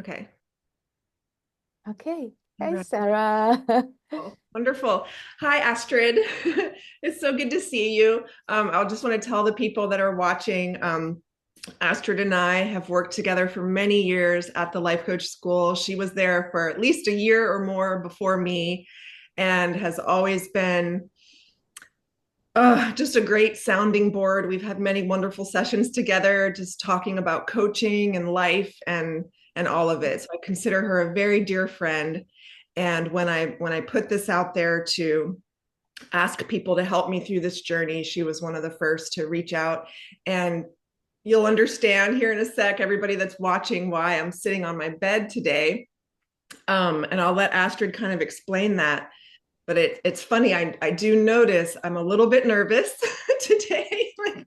Okay. Okay. All Hey, right. Sarah. Oh, wonderful. Hi, Astrid. It's so good to see you. I'll just want to tell the people that are watching, Astrid and I have worked together for many years at the Life Coach School. She was there for at least a year or more before me and has always been just a great sounding board. We've had many wonderful sessions together, just talking about coaching and life and all of it. So I consider her a very dear friend. And when I put this out there to ask people to help me through this journey, she was one of the first to reach out. And you'll understand here in a sec, everybody that's watching, why I'm sitting on my bed today. And I'll let Astrid kind of explain that. But it's funny, I do notice I'm a little bit nervous today. Like,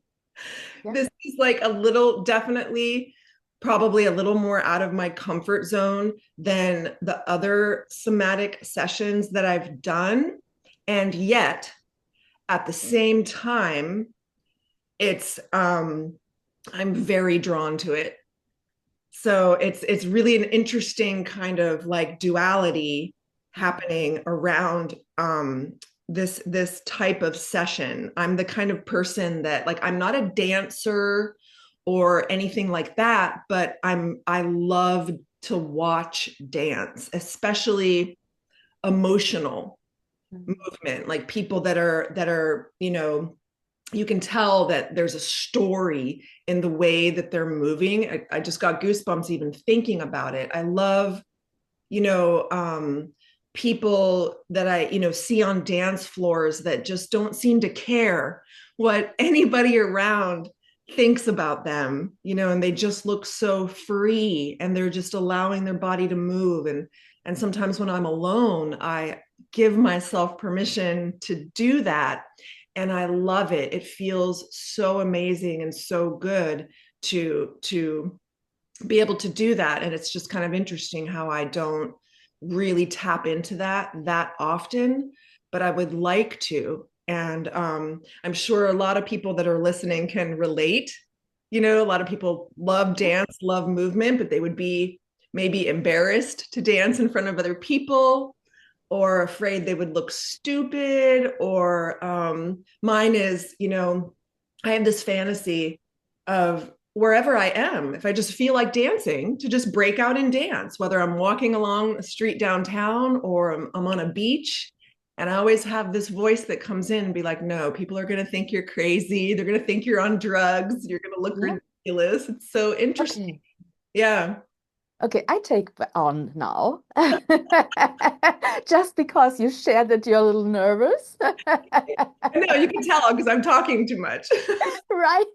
Yeah. this is like a little, definitely, probably a little more out of my comfort zone than the other somatic sessions that I've done. And yet, at the same time, it's I'm very drawn to it. So it's really an interesting kind of like duality happening around this type of session. I'm the kind of person that, like, I'm not a dancer or anything like that, but I love to watch dance, especially emotional Mhm. movement, like people that are, you can tell that there's a story in the way that they're moving. I just got goosebumps even thinking about it. I love, you know, people that I, see on dance floors that just don't seem to care what anybody around thinks about them, and they just look so free and they're just allowing their body to move. And sometimes when I'm alone, I give myself permission to do that. And I love it. It feels so amazing and so good to be able to do that. And it's just kind of interesting how I don't really tap into that often, but I would like to. And I'm sure a lot of people that are listening can relate. A lot of people love Yeah. dance, love movement, but they would be maybe embarrassed to dance in front of other people or afraid they would look stupid. Or mine is, I have this fantasy of wherever I am, if I just feel like dancing, to just break out and dance, whether I'm walking along a street downtown or I'm on a beach. And I always have this voice that comes in and be like, no, people are going to think you're crazy. They're going to think you're on drugs. You're going to look Yeah. ridiculous. It's so interesting. Okay. Yeah. Okay, I take on now. Just because you shared that you're a little nervous. No, you can tell because I'm talking too much. Right.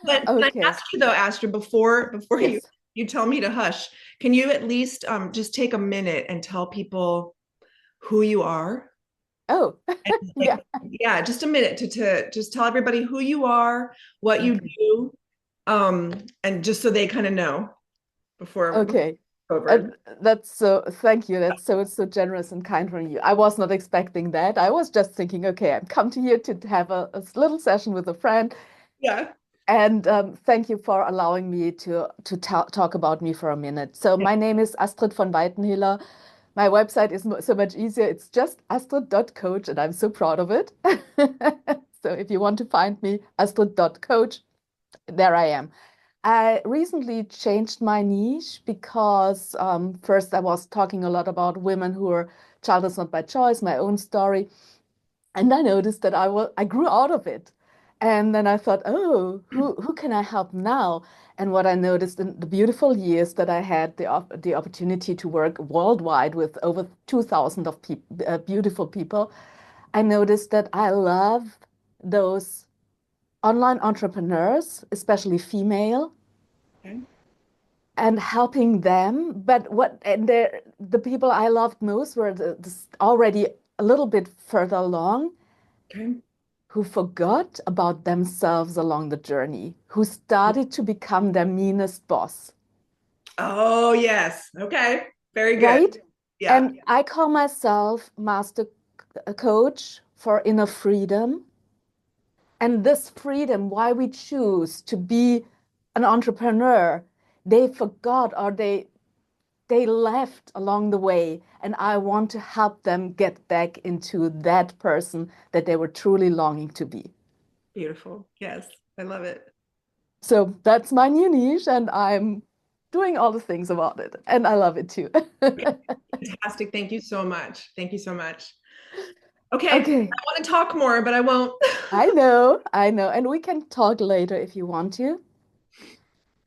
But can I Okay. ask you though, Astra, before you Yes. you tell me to hush, can you at least just take a minute and tell people who you are? Oh, And yeah. like, yeah, just a minute to just tell everybody who you are, what you Okay. do, and just so they kind of know before Okay. over. That's so, thank you. That's so generous and kind from you. I was not expecting that. I was just thinking, okay, I've come to here to have a little session with a friend. Yeah. And thank you for allowing me to talk about me for a minute. So Yeah. my name is Astrid von Weittenhiller. My website is so much easier. It's just astrid.coach, and I'm so proud of it. So if you want to find me, astrid.coach, there I am. I recently changed my niche because first I was talking a lot about women who are childless not by choice, my own story. And I noticed that I grew out of it. And then I thought, oh, who can I help now? And what I noticed in the beautiful years that I had the opportunity to work worldwide with over 2,000 of beautiful people, I noticed that I love those online entrepreneurs, especially female, Okay. and helping them. But the people I loved most were already a little bit further along, Okay. who forgot about themselves along the journey, who started to become their meanest boss, Oh, yes. Okay. Very good. right? Yeah. And I call myself master coach for inner freedom. And this freedom, why we choose to be an entrepreneur, they forgot or they left along the way, and I want to help them get back into that person that they were truly longing to be. Beautiful. Yes, I love it. So that's my new niche, and I'm doing all the things about it, and I love it too. Fantastic. Thank you so much. Thank you so much. Okay, Okay, I want to talk more, but I won't. I know, and we can talk later if you want to. Yeah.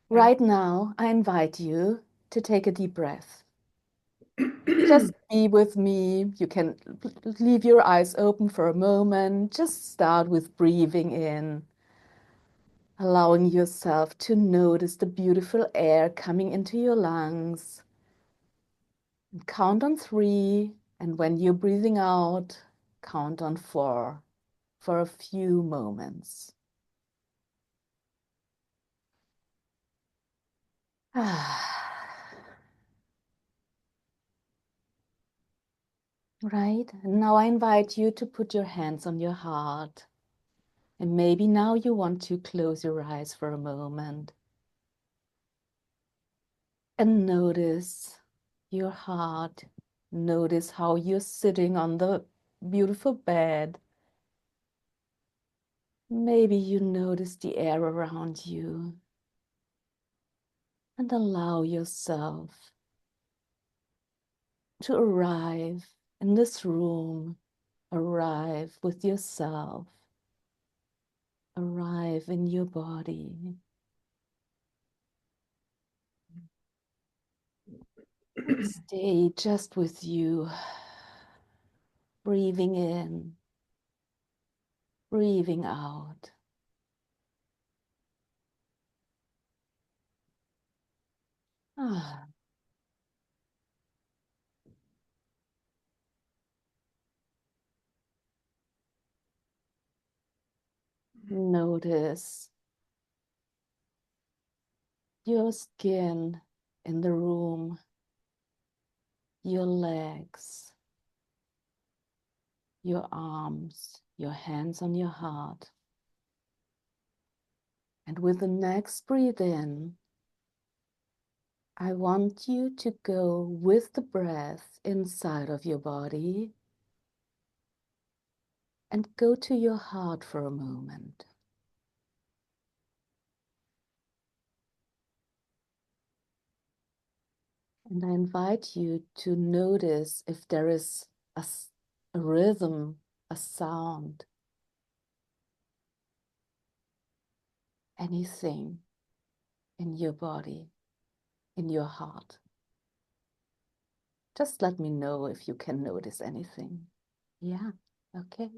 Right now, I invite you to take a deep breath. Just be with me. You can leave your eyes open for a moment. Just start with breathing in, allowing yourself to notice the beautiful air coming into your lungs. And count on 3, and when you're breathing out, count on 4 for a few moments. Right, and now I invite you to put your hands on your heart. And maybe now you want to close your eyes for a moment and notice your heart. Notice how you're sitting on the beautiful bed. Maybe you notice the air around you, and allow yourself to arrive in this room, arrive with yourself, arrive in your body. And stay just with you, breathing in, breathing out. Ah, notice your skin in the room, your legs, your arms, your hands on your heart. And with the next breathe in, I want you to go with the breath inside of your body and go to your heart for a moment. And I invite you to notice if there is a rhythm, a sound, anything in your body, in your heart. Just let me know if you can notice anything. Yeah, okay.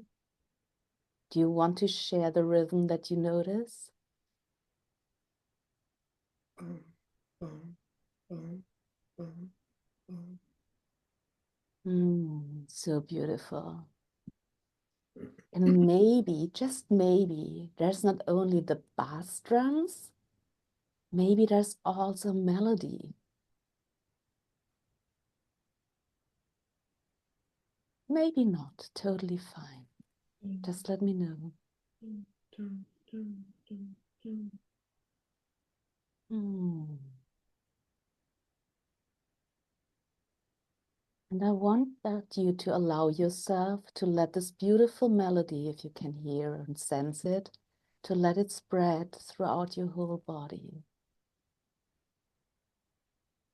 Do you want to share the rhythm that you notice? Boom, boom, boom, boom, boom. So beautiful. And maybe, just maybe, there's not only the bass drums, maybe there's also melody. Maybe not, totally fine. Just let me know. Hmm. And I want that you to allow yourself to let this beautiful melody, if you can hear and sense it, to let it spread throughout your whole body.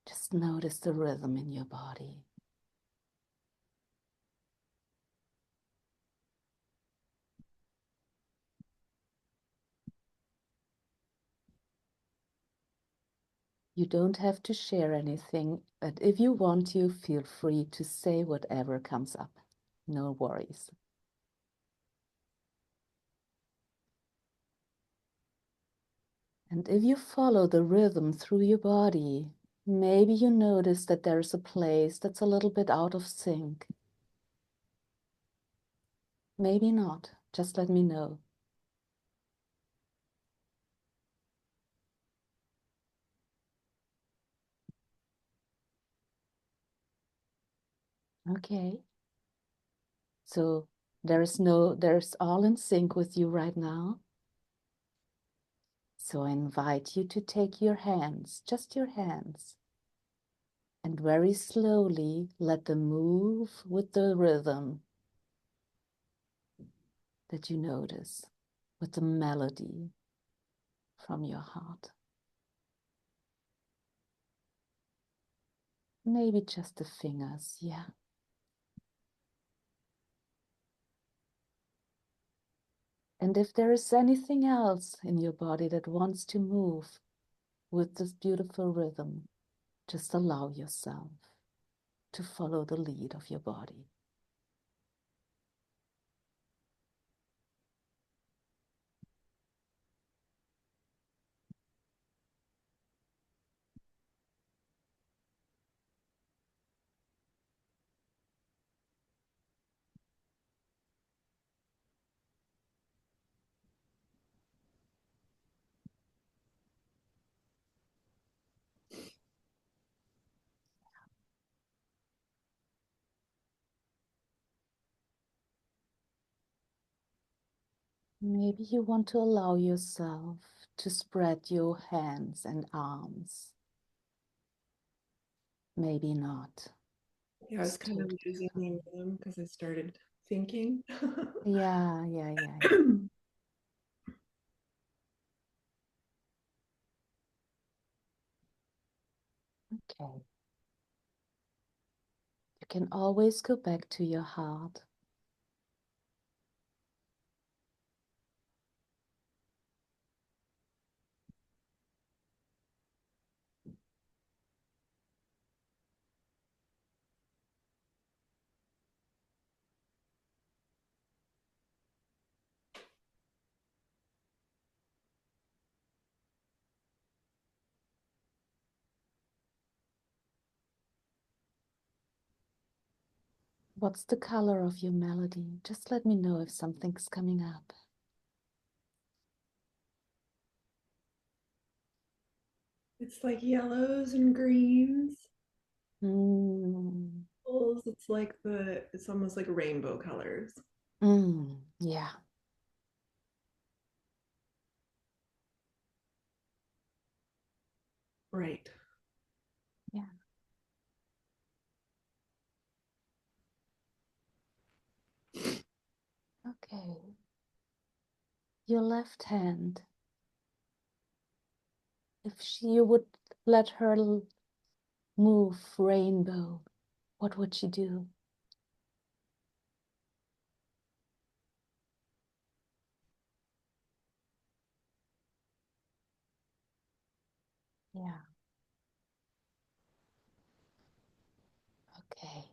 Just notice the rhythm in your body. You don't have to share anything, but if you want to, feel free to say whatever comes up. No worries. And if you follow the rhythm through your body, maybe you notice that there's a place that's a little bit out of sync. Maybe not. Just let me know. Okay. So there's all in sync with you right now. So I invite you to take your hands, just your hands, and very slowly let them move with the rhythm that you notice, with the melody from your heart. Maybe just the fingers, yeah. And if there is anything else in your body that wants to move with this beautiful rhythm, just allow yourself to follow the lead of your body. Maybe you want to allow yourself to spread your hands and arms. Maybe not. Yeah, I was It's kind of totally losing the fine. rhythm because I started thinking. Yeah, yeah, yeah, yeah. Okay. You can always go back to your heart. What's the color of your melody? Just let me know if something's coming up. It's like yellows and greens. Mm, It's almost like rainbow colors. yeah, Right. yeah. Okay. Your left hand, if you would let her move rainbow, what would she do? Yeah, okay.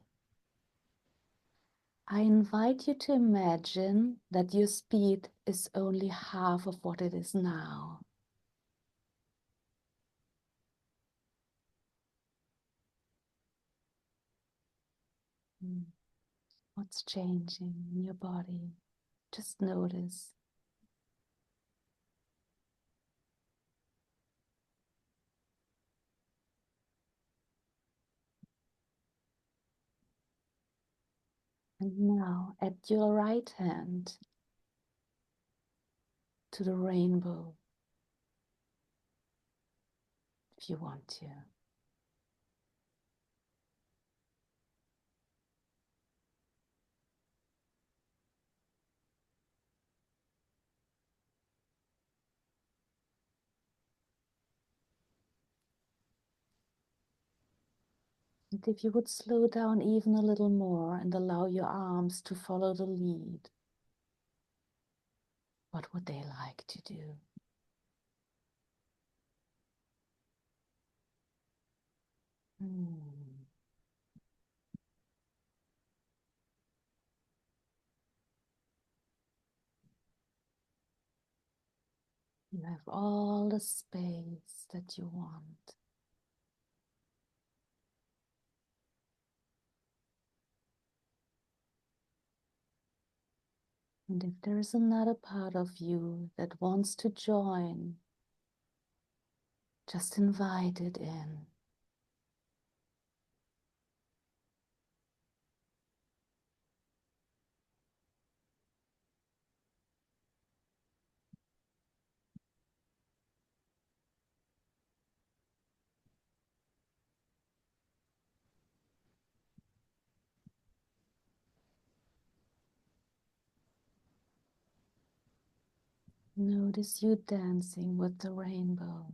I invite you to imagine that your speed is only half of what it is now. Mm. What's changing in your body? Just notice. And now add your right hand to the rainbow if you want to. And if you would slow down even a little more and allow your arms to follow the lead, what would they like to do? Hmm. You have all the space that you want. And if there's another part of you that wants to join, just invite it in. Notice you dancing with the rainbow.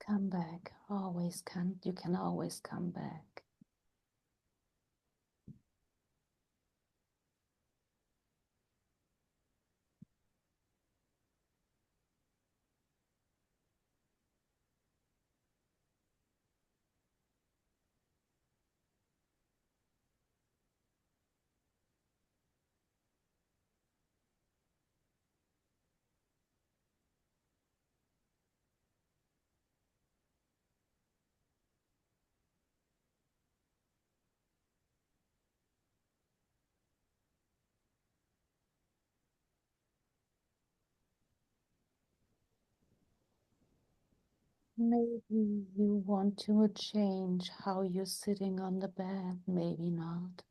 Come back. Always come. You can always come back. Maybe you want to change how you're sitting on the bed. Maybe not.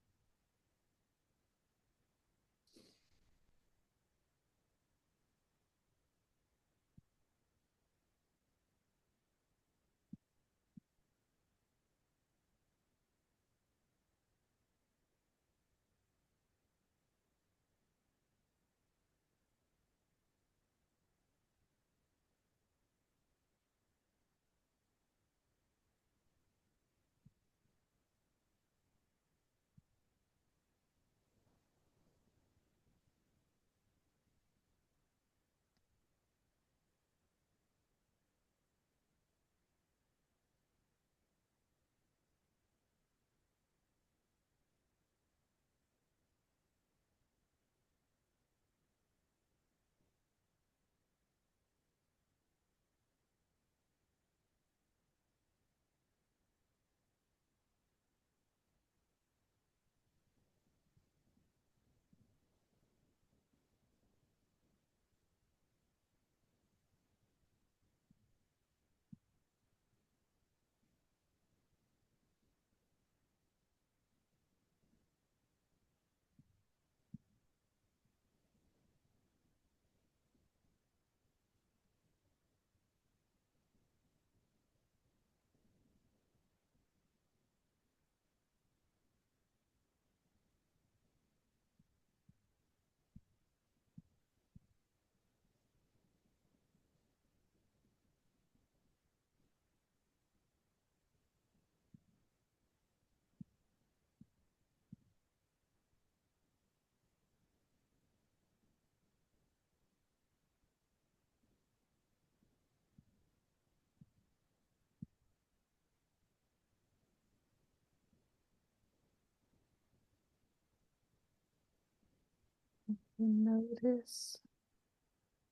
Notice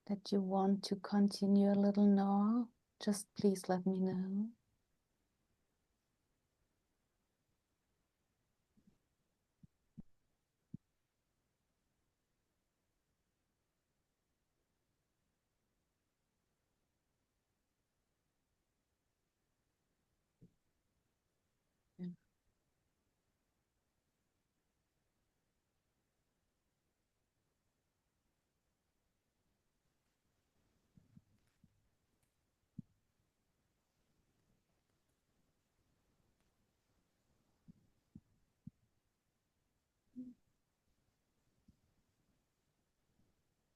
that you want to continue a little more. Just please let me know. Yeah.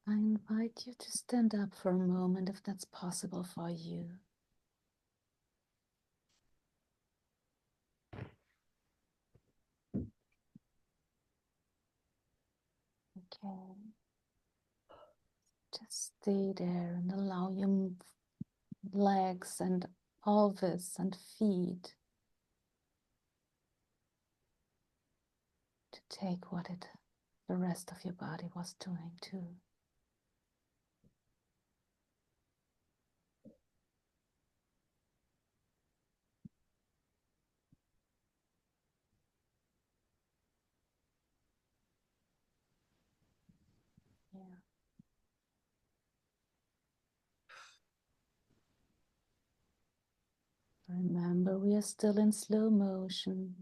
I invite you to stand up for a moment if that's possible for you. Okay. Just stay there and allow your legs and pelvis and feet to take what the rest of your body was doing too. Yeah. Remember, we are still in slow motion.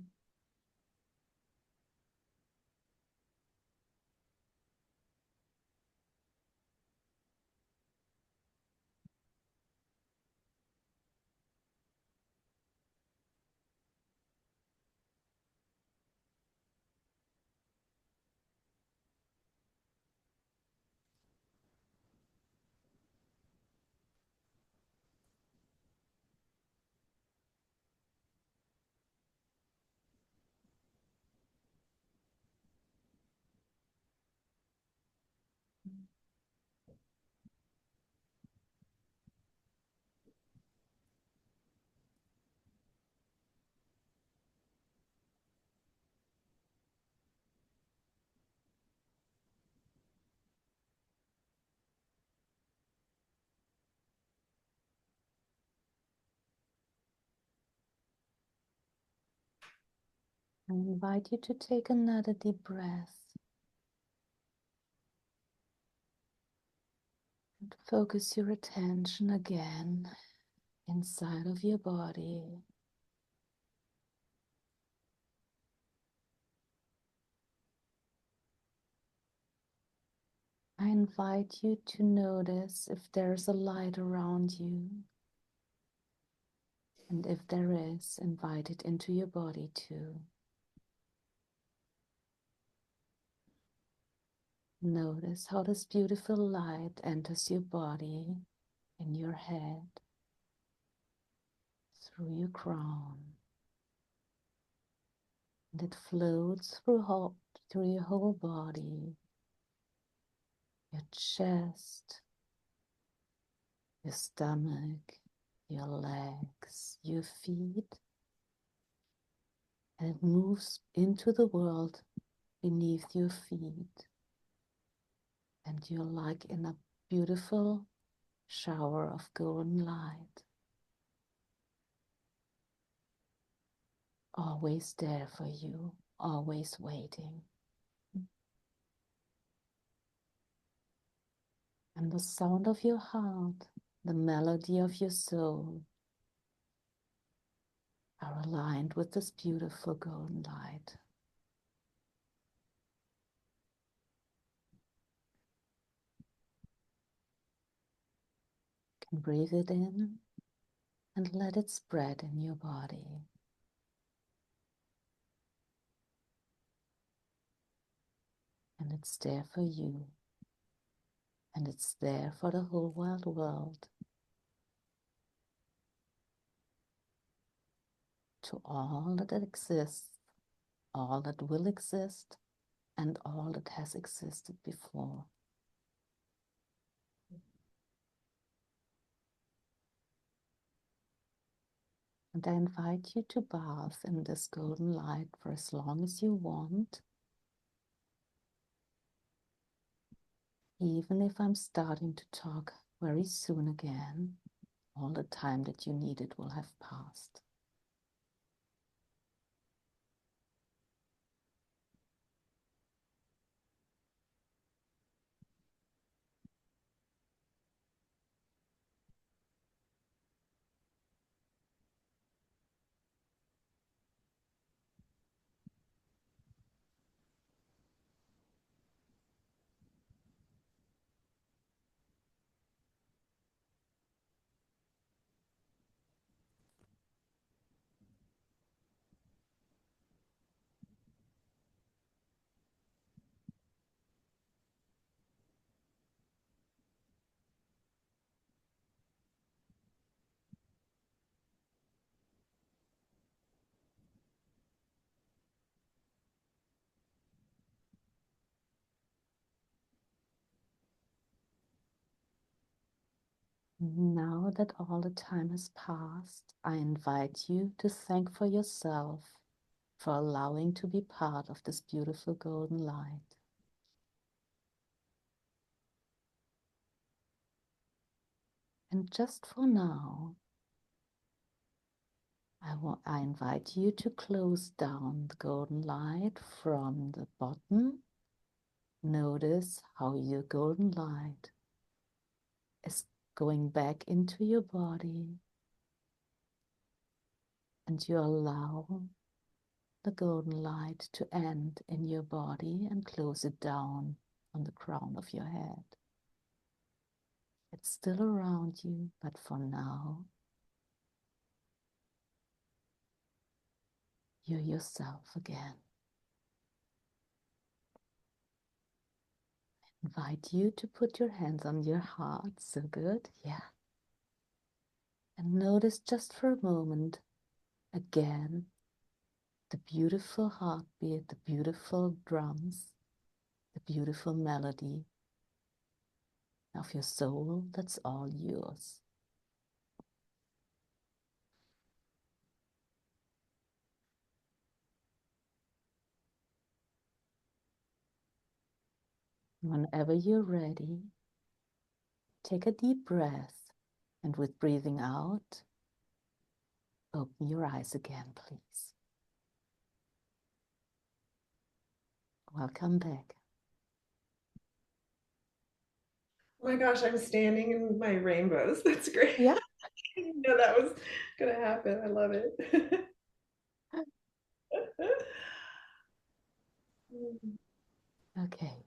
I invite you to take another deep breath and focus your attention again inside of your body. I invite you to notice if there's a light around you, and if there is, invite it into your body too. Notice how this beautiful light enters your body, in your head, through your crown, and it floats through your whole body, your chest, your stomach, your legs, your feet, and it moves into the world beneath your feet. And you're like in a beautiful shower of golden light, always there for you, always waiting. And the sound of your heart, the melody of your soul are aligned with this beautiful golden light. You can breathe it in and let it spread in your body. And it's there for you. And it's there for the whole wide world. To all that exists, all that will exist, and all that has existed before. And I invite you to bath in this golden light for as long as you want, even if I'm starting to talk very soon again. All the time that you needed will have passed. Now that all the time has passed, I invite you to thank for yourself for allowing to be part of this beautiful golden light. And just for now, I invite you to close down the golden light from the bottom. Notice how your golden light is going back into your body, and you allow the golden light to end in your body and close it down on the crown of your head. It's still around you, but for now, you're yourself again. Invite you to put your hands on your heart. So good, yeah. And notice just for a moment again the beautiful heartbeat, the beautiful drums, the beautiful melody of your soul that's all yours. Whenever you're ready, take a deep breath, and with breathing out, open your eyes again, please. Welcome back. Oh my gosh, I'm standing in my rainbows. That's great. Yeah. I didn't know that was gonna happen. I love it. Okay.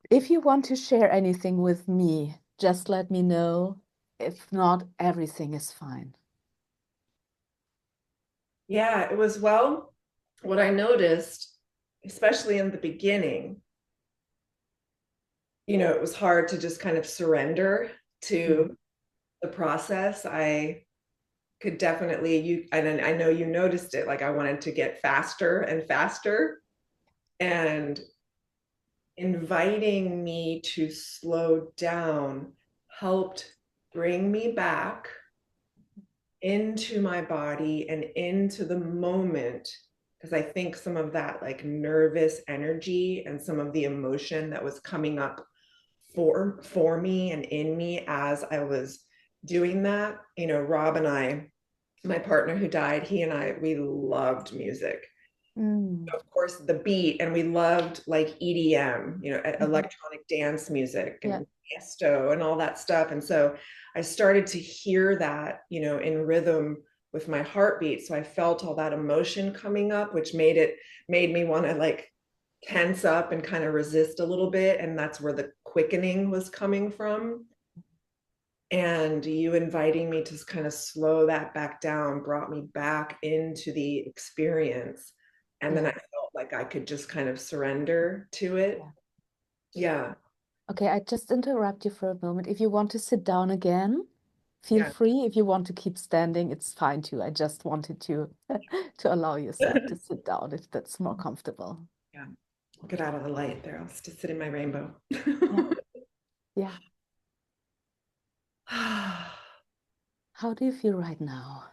If you want to share anything with me, just let me know. If not, everything is fine. Yeah, it was well, what I noticed, especially in the beginning, it was hard to just kind of surrender Mhm. to the process. I could definitely and I know you noticed it, like I wanted to get faster and faster, and inviting me to slow down helped bring me back into my body and into the moment, because I think some of that like nervous energy and some of the emotion that was coming up for me and in me as I was doing that. Rob and I, my partner who died, he and I, we loved music. Mm. Of course, the beat, and we loved like EDM, Mhm. electronic dance music Yeah. and Tiesto and all that stuff. And so I started to hear that, in rhythm with my heartbeat. So I felt all that emotion coming up, which made me want to like tense up and kind of resist a little bit. And that's where the quickening was coming from. And you inviting me to kind of slow that back down brought me back into the experience. And then Yeah. I felt like I could just kind of surrender to it. Yeah. Yeah. Okay, I just interrupt you for a moment. If you want to sit down again, feel Yeah. free. If you want to keep standing, it's fine too. I just wanted to to allow yourself to sit down if that's more comfortable. Yeah. I'll get out of the light there. I'll just sit in my rainbow. Yeah. Yeah. How do you feel right now?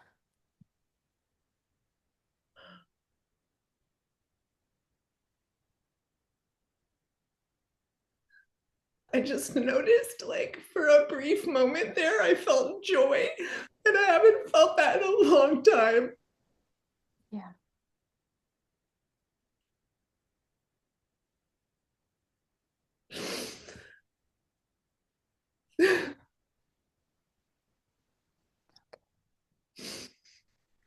I just noticed, like, for a brief moment there, I felt joy. And I haven't felt that in a long time. Yeah.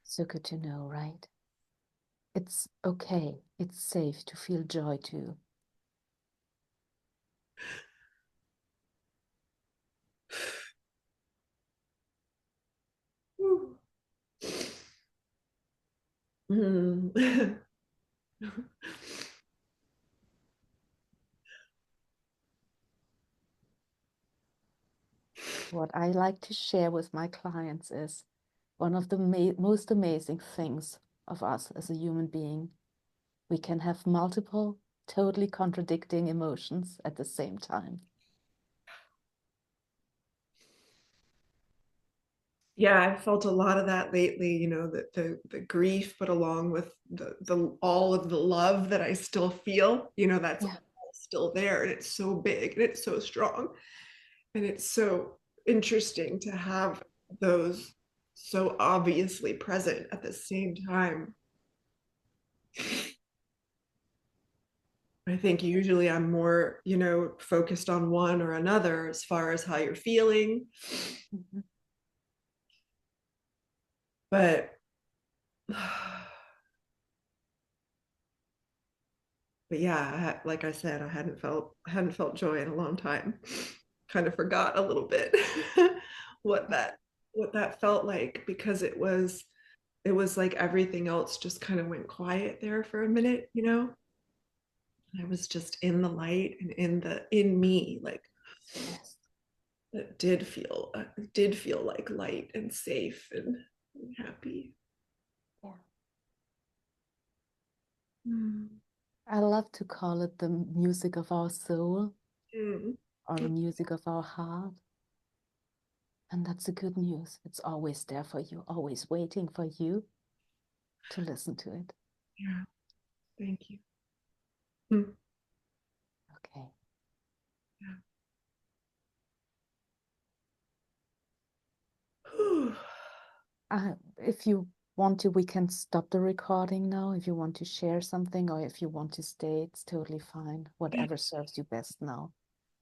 So good to know, right? It's okay. It's safe to feel joy too. Mm. What I like to share with my clients is one of the most amazing things of us as a human being. We can have multiple totally contradicting emotions at the same time. Yeah, I've felt a lot of that lately, you know, the grief, but along with the all of the love that I still feel, you know, that's Yeah. all still there, and it's so big and it's so strong. And it's so interesting to have those so obviously present at the same time. I think usually I'm more, you know, focused on one or another as far as how you're feeling. Mhm. But but yeah, like I said, I hadn't felt joy in a long time. Kind of forgot a little bit what Yeah. that felt like, because it was like everything else just kind of went quiet there for a minute, you know. I was just in the light and in me, like Yes. it did feel like light and safe and happy. Yeah. Mm. I love to call it the music of our soul Mm. or the music of our heart. And that's the good news. It's always there for you, always waiting for you to listen to it. Yeah, thank you. Mm. Okay. Yeah. Whew. If you want to, we can stop the recording now. If you want to share something or if you want to stay, it's totally fine. Yeah, Whatever serves you best now.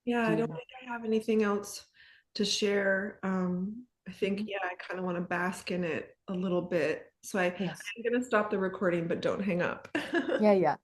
yeah, Do I you don't want? think I have anything else to share. I think, Mhm. yeah, I kind of want to bask in it a little bit. So Yes. I'm gonna stop the recording, but don't hang up. Yeah, yeah.